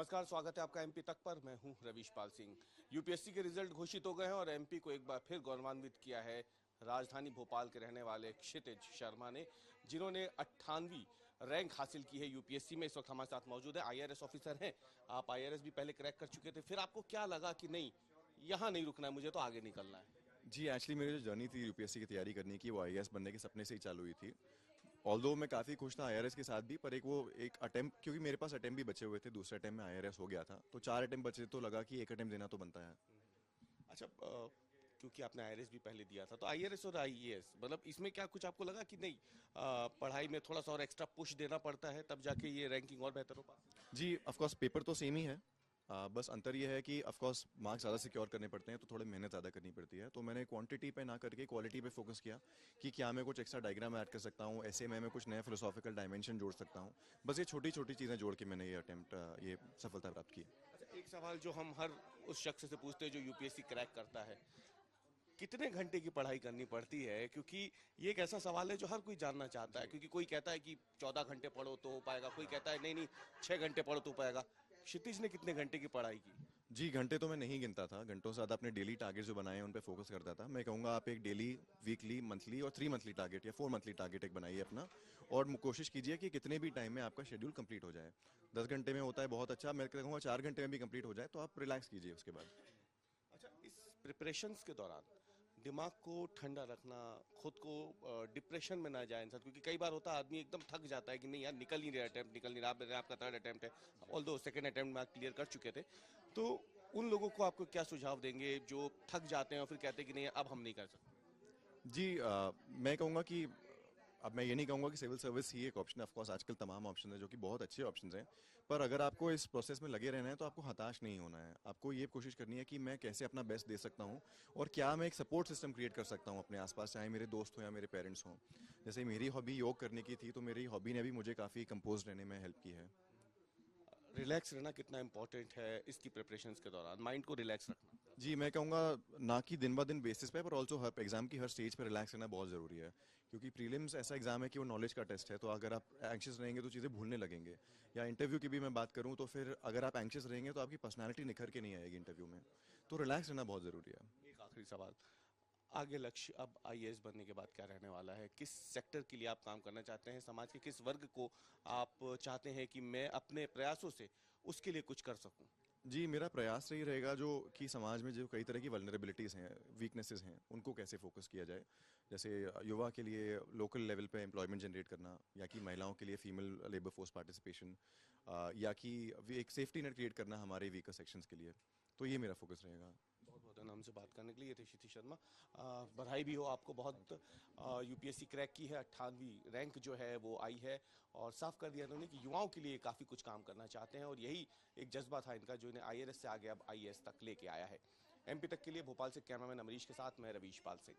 नमस्कार, स्वागत है आपका एमपी तक पर। मैं हूं रवीश पाल सिंह। यूपीएससी के रिजल्ट घोषित हो गए हैं और एमपी को एक बार फिर गौरवान्वित किया है राजधानी भोपाल के रहने वाले क्षितिज शर्मा ने, जिन्होंने 98वीं रैंक हासिल की है यूपीएससी में। इस वक्त हमारे साथ मौजूद है, आईआरएस ऑफिसर हैं। आप आईआरएस भी पहले क्रैक कर चुके थे, फिर आपको क्या लगा कि नहीं, यहाँ नहीं रुकना है, मुझे तो आगे निकलना है? जी, एक्चुअली मेरी जो जर्नी थी यूपीएससी की तैयारी करने की, वो आईएएस बनने के सपने से ही चालू हुई थी। ऑल्दो मैं काफ़ी खुश था आईआरएस के साथ भी, पर एक अटेम्प्ट, क्योंकि मेरे पास अटेम्प्ट भी बचे हुए थे, दूसरे अटेम्प्ट में आईआरएस हो गया था, तो 4 अटेम्प्ट बचे, तो लगा कि एक अटेम्प्ट देना तो बनता है। अच्छा, क्योंकि आपने आईआरएस भी पहले दिया था, तो आईआरएस और आईएएस मतलब इसमें क्या कुछ आपको लगा कि नहीं, पढ़ाई में थोड़ा सा और एक्स्ट्रा पुश देना पड़ता है तब जाके ये रैंकिंग और बेहतर हो पाती है? जी, ऑफकोर्स पेपर तो सेम ही है। बस अंतर ये है कि ऑफकोर्स मार्क्स ज़्यादा सिक्योर करने पड़ते हैं, तो थोड़ी मेहनत ज़्यादा करनी पड़ती है। तो मैंने क्वांटिटी पे ना करके क्वालिटी पे फोकस किया कि क्या मैं कुछ एक्स्ट्रा डायग्राम ऐड कर सकता हूँ, ऐसे में मैं कुछ नया फिलोसॉफिकल डायमेंशन जोड़ सकता हूँ। बस ये छोटी छोटी चीज़ें जोड़ के मैंने ये सफलता प्राप्त की। अच्छा, एक सवाल जो हम हर उस शख्स से पूछते हैं जो यूपीएससी क्रैक करता है, कितने घंटे की पढ़ाई करनी पड़ती है? क्योंकि ये एक ऐसा सवाल है जो हर कोई जानना चाहता है। क्योंकि कोई कहता है कि 14 घंटे पढ़ो तो हो पाएगा, कोई कहता है नहीं नहीं 6 घंटे पढ़ो तो हो पाएगा। क्षितिज ने कितने घंटे की पढ़ाई की? जी, घंटे तो मैं नहीं गिनता था, घंटों से ज़्यादा अपने डेली टारगेट जो बनाए हैं उन पे फोकस करता था। मैं कहूँगा आप एक डेली, वीकली, मंथली और 3 मंथली टारगेट या 4 मंथली टारगेट एक बनाइए अपना, और कोशिश कीजिए कि कितने भी टाइम में आपका शेड्यूल कंप्लीट हो जाए। 10 घंटे में होता है बहुत अच्छा, मैं कहूँगा 4 घंटे में भी कंप्लीट हो जाए तो आप रिलैक्स कीजिए उसके बाद। अच्छा, इस प्रिपरेशंस के दौरान दिमाग को ठंडा रखना, खुद को डिप्रेशन में ना जाए इंसान, क्योंकि कई बार होता है आदमी एकदम थक जाता है कि नहीं यार निकल नहीं रहा अटेम्प्ट, निकल नहीं रहा। आपका थर्ड अटेम्प्ट है, ऑल्दो सेकंड अटेम्प्ट में आप क्लियर कर चुके थे। तो उन लोगों को आपको क्या सुझाव देंगे जो थक जाते हैं और फिर कहते हैं कि नहीं अब हम नहीं कर सकते? जी, मैं कहूँगा कि अब मैं ये नहीं कहूँगा कि सिविल सर्विस ही एक ऑप्शन है। ऑफकोर्स आजकल तमाम ऑप्शन है जो कि बहुत अच्छे ऑप्शन हैं, पर अगर आपको इस प्रोसेस में लगे रहना है तो आपको हताश नहीं होना है। आपको ये कोशिश करनी है कि मैं कैसे अपना बेस्ट दे सकता हूँ और क्या मैं एक सपोर्ट सिस्टम क्रिएट कर सकता हूँ अपने आसपास, चाहे मेरे दोस्त हों या मेरे पेरेंट्स हों। जैसे मेरी हॉबी योग करने की थी, तो मेरी हॉबी ने भी मुझे काफ़ी कंपोज रहने में हेल्प की है। रिलैक्स रहना कितना इंपॉर्टेंट है इसकी प्रिपरेशंस के दौरान, माइंड को रिलैक्स रखना? जी, मैं कहूँगा ना कि दिन ब दिन बेसिस पे, पर ऑल्सो हर एग्जाम की हर स्टेज पे रिलैक्स रहना बहुत ज़रूरी है। क्योंकि प्रीलिम्स ऐसा एग्जाम है कि वो नॉलेज का टेस्ट है, तो अगर आप एंग्शियस रहेंगे तो चीज़ें भूलने लगेंगे। या इंटरव्यू की भी मैं बात करूँ तो फिर अगर आप एंग्शियस रहेंगे तो आपकी पर्सनैलिटी निखर के नहीं आएगी इंटरव्यू में। तो रिलैक्स रहना बहुत ज़रूरी है। एक आखिरी सवाल, आगे लक्ष्य अब आईएएस बनने के बाद क्या रहने वाला है? किस सेक्टर के लिए आप काम करना चाहते हैं? समाज के किस वर्ग को आप चाहते हैं कि मैं अपने प्रयासों से उसके लिए कुछ कर सकूं? जी, मेरा प्रयास यही रहेगा जो कि समाज में जो कई तरह की वल्नरेबिलिटीज़ हैं, वीकनेसेस हैं, उनको कैसे फोकस किया जाए। जैसे युवा के लिए लोकल लेवल पे एम्प्लॉयमेंट जनरेट करना, या कि महिलाओं के लिए फीमेल लेबर फोर्स पार्टिसिपेशन, या कि एक सेफ्टी नेट क्रिएट करना हमारे वीकर सेक्शंस के लिए। तो ये मेरा फोकस रहेगा। बहुत बहुत धन्यवाद हमसे बात करने के लिए। ये थे क्षितिज शर्मा। बधाई भी हो आपको बहुत। यूपीएससी क्रैक की है, 98वीं रैंक जो है वो आई है, और साफ कर दिया उन्होंने कि युवाओं के लिए काफ़ी कुछ काम करना चाहते हैं, और यही एक जज्बा था इनका जो इन्हें आईआरएस से आगे अब आईएएस तक लेके आया है। एमपी तक के लिए भोपाल से कैमरामैन अमरीश के साथ मैं रवीश पाल सिंह।